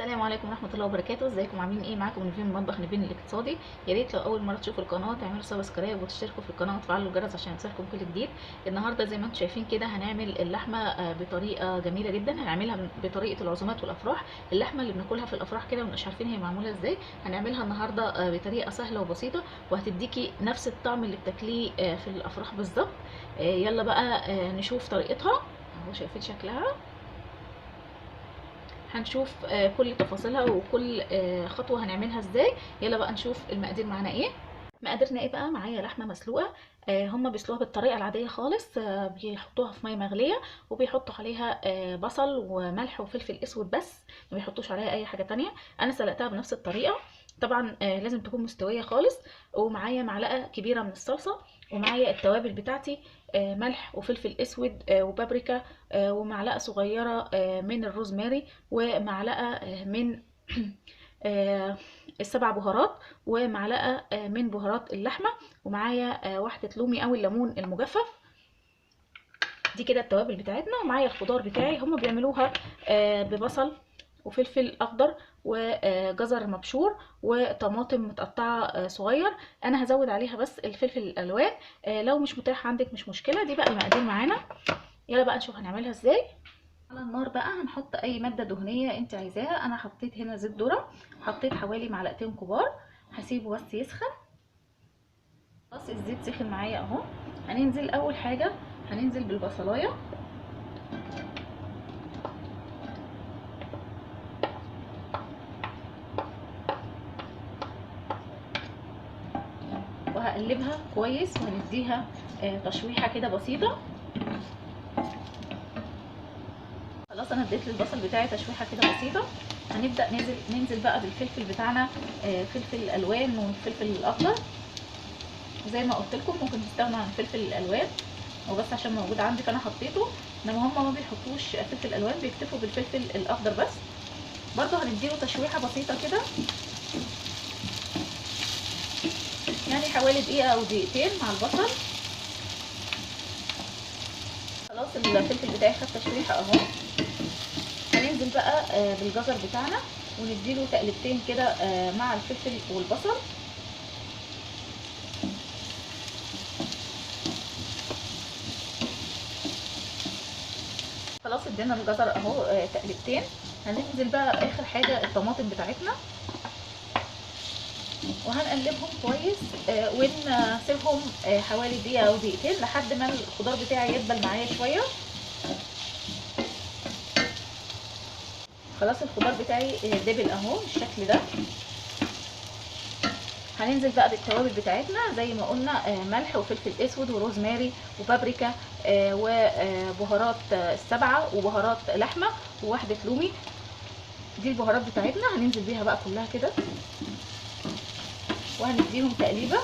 السلام عليكم ورحمه الله وبركاته. ازيكم عاملين ايه؟ معاكم نيفين من مطبخ نيفين الاقتصادي. يا ريت لو اول مره تشوفوا القناه تعملوا سبسكرايب وتشتركوا في القناه وتفعلوا الجرس عشان يوصلكم كل جديد. النهارده زي ما انتم شايفين كده هنعمل اللحمه بطريقه جميله جدا. هنعملها بطريقه العزومات والافراح. اللحمه اللي بناكلها في الافراح كده ومش عارفين هي معموله ازاي، هنعملها النهارده بطريقه سهله وبسيطه وهتديكي نفس الطعم اللي بتاكليه في الافراح بالظبط. يلا بقى نشوف طريقتها. اهو شايفين شكلها، هنشوف كل تفاصيلها وكل خطوه هنعملها ازاي. يلا بقى نشوف المقادير معانا ايه. مقاديرنا ايه بقى؟ معايا لحمه مسلوقه. هما بيسلوها بالطريقه العاديه خالص، بيحطوها في ميه مغليه وبيحطوا عليها بصل وملح وفلفل اسود بس، ما بيحطوش عليها اي حاجه تانية. انا سلقتها بنفس الطريقه. طبعا لازم تكون مستويه خالص. ومعايا معلقه كبيره من الصلصه، ومعايا التوابل بتاعتي، ملح وفلفل اسود وبابريكا، ومعلقه صغيره من الروزماري، ومعلقه من السبع بهارات، ومعلقه من بهارات اللحمه، ومعايا واحده لومي او الليمون المجفف. دي كده التوابل بتاعتنا. ومعايا الخضار بتاعي، هم بيعملوها ببصل وفلفل اخضر وجزر مبشور وطماطم متقطعه صغير. انا هزود عليها بس الفلفل الالوان، لو مش متاح عندك مش مشكله. دي بقى المقادير معانا. يلا بقى نشوف هنعملها ازاي. على النار بقى هنحط اي ماده دهنيه انت عايزاها. انا حطيت هنا زيت ذره، حطيت حوالي معلقتين كبار. هسيبه بس يسخن. خلاص الزيت سخن معايا اهو. هننزل اول حاجه، هننزل بالبصلايه. وهقلبها كويس وهنديها تشويحه كده بسيطه. خلاص انا اديت للبصل بتاعي تشويحه كده بسيطه. هنبدا ننزل بقى بالفلفل بتاعنا، فلفل الالوان والفلفل الاخضر. زي ما قلت لكم ممكن تستغنوا عن فلفل الالوان، وبس عشان موجود عندك انا حطيته، انما هم ما بيحطوش فلفل الوان، بيكتفوا بالفلفل الاخضر بس. برضو هنديله تشويحه بسيطه كده، يعني حوالي دقيقه او دقيقتين مع البصل. خلاص الفلفل بتاعي خد تشويحه اهو. هننزل بقى بالجزر بتاعنا ونديله تقلبتين كده مع الفلفل والبصل. خلاص ادينا الجزر اهو تقلبتين. هننزل بقى اخر حاجه الطماطم بتاعتنا، وهنقلبهم كويس ونسيبهم حوالي دقيقه او دقيقتين لحد ما الخضار بتاعي يدبل معايا شويه. خلاص الخضار بتاعي دبل اهو بالشكل ده. هننزل بقى بالتوابل بتاعتنا زي ما قلنا، ملح وفلفل اسود وروزماري وبابريكا وبهارات السبعه وبهارات لحمه وواحده لومي. دي البهارات بتاعتنا هننزل بيها بقى كلها كده وهنديهم تقليبه.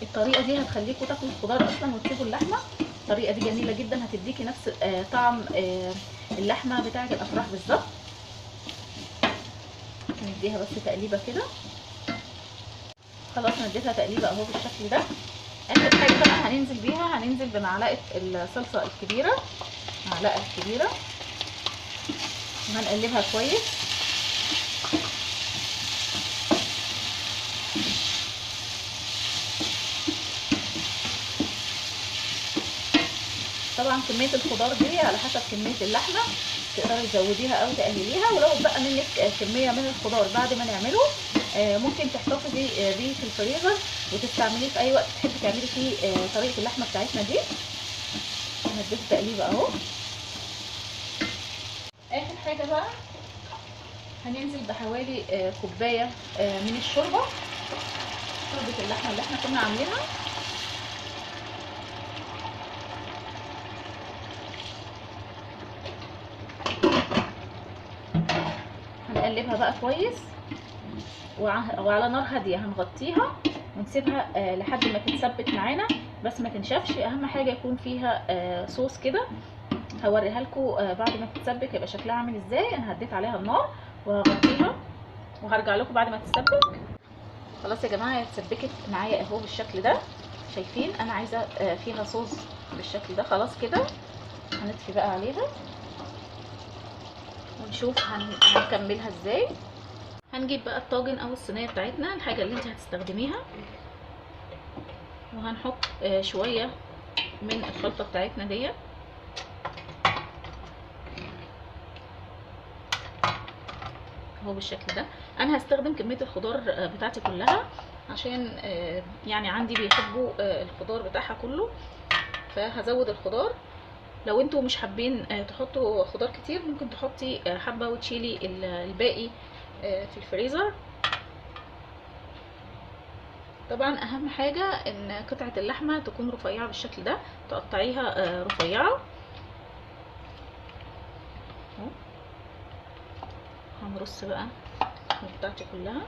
الطريقه دي هتخليكم تاكلوا الخضار اصلا وتسيبوا اللحمه. الطريقه دي جميله جدا، هتديكي نفس طعم اللحمه بتاعه الافراح بالظبط. نديها بس تقليبه كده. خلاص انا اديتها تقليبه اهو بالشكل ده. اخر حاجه بقى هننزل بيها، هننزل بمعلقه الصلصه الكبيره، معلقه كبيره، وهنقلبها كويس. طبعا كميه الخضار دي على حسب كميه اللحمه، تقدري تزوديها او تقلليها. ولو بقى منك كميه من الخضار بعد ما نعمله ممكن تحتفظي بيه في الفريزر وتستعمليه في اي وقت تحبي تعملي فيه طريقه اللحمه بتاعتنا دي. انا اديت تقليبه اهو. اخر حاجه بقى هننزل بحوالي كوبايه من الشوربه، شوربه اللحمه اللي احنا كنا عاملينها. هنقلبها بقى كويس وعلى نار هاديه. هنغطيها ونسيبها لحد ما تتسبك معانا بس ما تنشفش. اهم حاجه يكون فيها صوص كده. هوريها لكم بعد ما تتسبك يبقى شكلها عامل ازاي. انا هديت عليها النار وهغطيها وهرجع لكم بعد ما تتسبك. خلاص يا جماعه اتسبكت معايا اهو بالشكل ده. شايفين انا عايزه فيها صوص بالشكل ده. خلاص كده هنطفي بقى عليها ونشوف هنكملها ازاي. هنجيب بقى الطاجن او الصينيه بتاعتنا، الحاجه اللي انت هتستخدميها، وهنحط شويه من الخلطه بتاعتنا ديت اهو بالشكل ده. انا هستخدم كميه الخضار بتاعتي كلها عشان يعني عندي بيحبوا الخضار بتاعها كله، فهزود الخضار. لو انتوا مش حابين تحطوا خضار كتير ممكن تحطي حبه وتشيلي الباقي في الفريزر. طبعا اهم حاجه ان قطعه اللحمه تكون رفيعه بالشكل ده، تقطعيها رفيعه. هنرص بقى بتاعتي كلها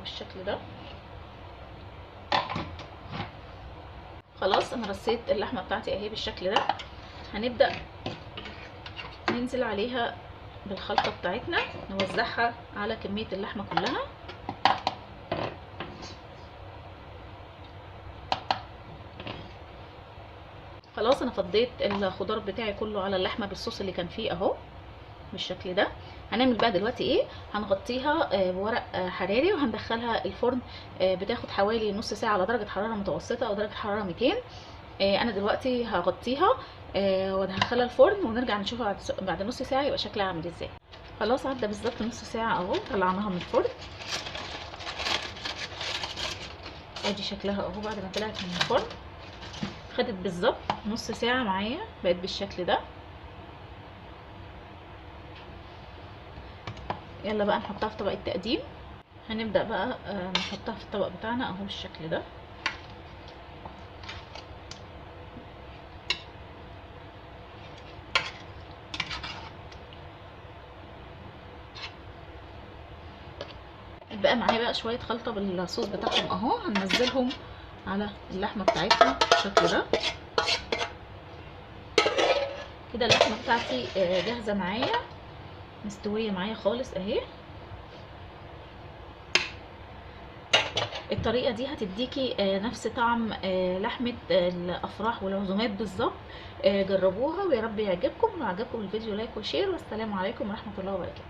بالشكل ده. خلاص انا رصيت اللحمه بتاعتي اهي بالشكل ده. هنبدا ننزل عليها بالخلطه بتاعتنا، نوزعها على كميه اللحمه كلها. خلاص انا فضيت الخضار بتاعي كله على اللحمه بالصوص اللي كان فيه اهو بالشكل ده. هنعمل بقى دلوقتي ايه، هنغطيها بورق حراري وهندخلها الفرن. بتاخد حوالي نص ساعه على درجه حراره متوسطه او درجه حراره 200. انا دلوقتي هغطيها وادخلها الفرن ونرجع نشوفها بعد نص ساعه يبقى شكلها عامل ازاي. خلاص عدى بالظبط نص ساعه اهو، طلعناها من الفرن. ادي شكلها اهو بعد ما طلعت من الفرن. خدت بالظبط نص ساعه معايا، بقت بالشكل ده. يلا بقى نحطها في طبق التقديم. هنبدأ بقى نحطها في الطبق بتاعنا اهو بالشكل ده. بقى معايا بقى شوية خلطة بالصوص بتاعهم اهو، هننزلهم على اللحمة بتاعتنا بالشكل ده. كده اللحمة بتاعتي جاهزة معايا، مستوية معايا خالص اهي. الطريقة دي هتديكي نفس طعم لحمة الأفراح والعزومات بالظبط. جربوها ويا رب يعجبكم. لو عجبكم الفيديو لايك وشير، والسلام عليكم ورحمة الله وبركاته.